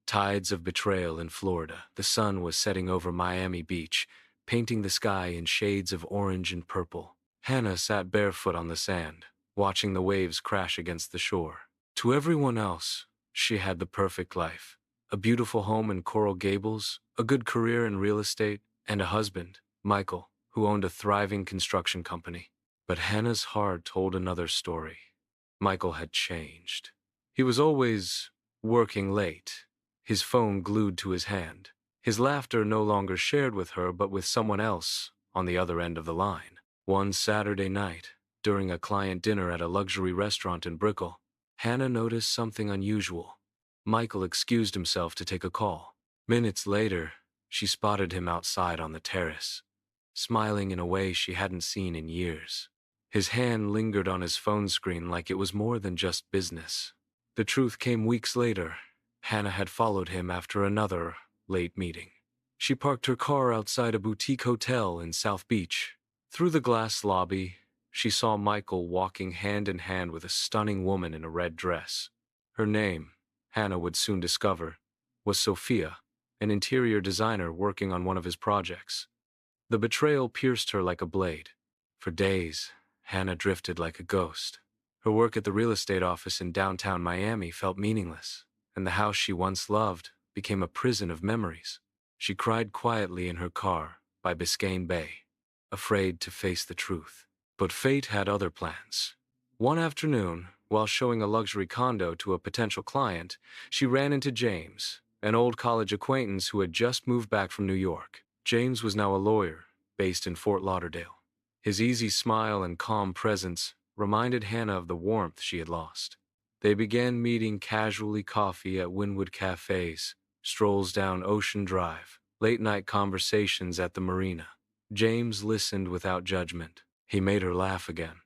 Tides of betrayal in Florida. The sun was setting over Miami Beach, painting the sky in shades of orange and purple. Hannah sat barefoot on the sand, watching the waves crash against the shore. To everyone else, she had the perfect life. A beautiful home in Coral Gables, a good career in real estate, and a husband, Michael, who owned a thriving construction company. But Hannah's heart told another story. Michael had changed. He was always working late, his phone glued to his hand, his laughter no longer shared with her but with someone else on the other end of the line. One Saturday night, during a client dinner at a luxury restaurant in Brickell, Hannah noticed something unusual. Michael excused himself to take a call. Minutes later, she spotted him outside on the terrace, smiling in a way she hadn't seen in years. His hand lingered on his phone screen like it was more than just business. The truth came weeks later. Hannah had followed him after another late meeting. She parked her car outside a boutique hotel in South Beach. Through the glass lobby, she saw Michael walking hand in hand with a stunning woman in a red dress. Her name, Hannah would soon discover, was Sophia, an interior designer working on one of his projects. The betrayal pierced her like a blade. For days, Hannah drifted like a ghost. Her work at the real estate office in downtown Miami felt meaningless, and the house she once loved became a prison of memories. She cried quietly in her car by Biscayne Bay, afraid to face the truth. But fate had other plans. One afternoon, while showing a luxury condo to a potential client, she ran into James, an old college acquaintance who had just moved back from New York. James was now a lawyer, based in Fort Lauderdale. His easy smile and calm presence reminded Hannah of the warmth she had lost. They began meeting casually, coffee at Wynwood cafes, strolls down Ocean Drive, late-night conversations at the marina. James listened without judgment. He made her laugh again,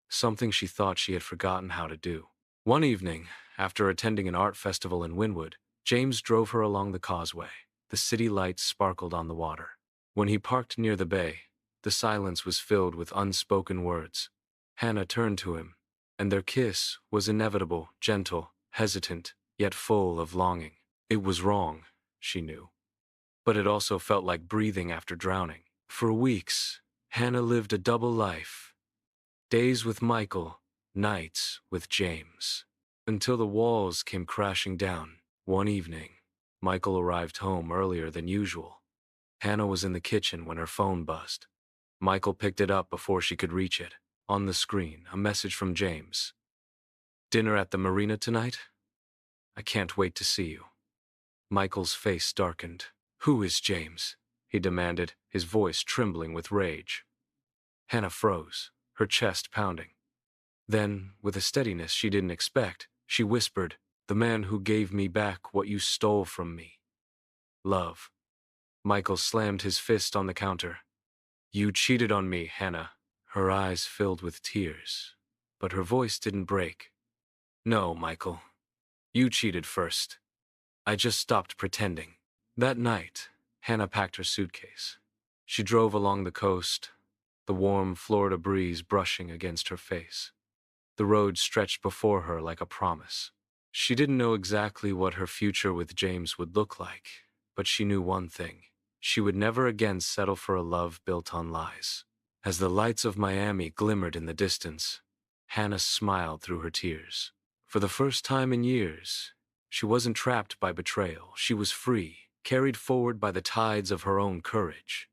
something she thought she had forgotten how to do. One evening, after attending an art festival in Wynwood, James drove her along the causeway. The city lights sparkled on the water. When he parked near the bay, the silence was filled with unspoken words. Hannah turned to him, and their kiss was inevitable, gentle, hesitant, yet full of longing. It was wrong, she knew, but it also felt like breathing after drowning. For weeks, Hannah lived a double life. Days with Michael, nights with James. Until the walls came crashing down. One evening, Michael arrived home earlier than usual. Hannah was in the kitchen when her phone buzzed. Michael picked it up before she could reach it. On the screen, a message from James. "Dinner at the marina tonight? I can't wait to see you." Michael's face darkened. "Who is James?" he demanded, his voice trembling with rage. Hannah froze, her chest pounding. Then, with a steadiness she didn't expect, she whispered, "The man who gave me back what you stole from me. Love." Michael slammed his fist on the counter. "You cheated on me, Hannah." Her eyes filled with tears, but her voice didn't break. "No, Michael. You cheated first. I just stopped pretending." That night, Hannah packed her suitcase. She drove along the coast, the warm Florida breeze brushing against her face. The road stretched before her like a promise. She didn't know exactly what her future with James would look like, but she knew one thing. She would never again settle for a love built on lies. As the lights of Miami glimmered in the distance, Hannah smiled through her tears. For the first time in years, she wasn't trapped by betrayal. She was free, carried forward by the tides of her own courage.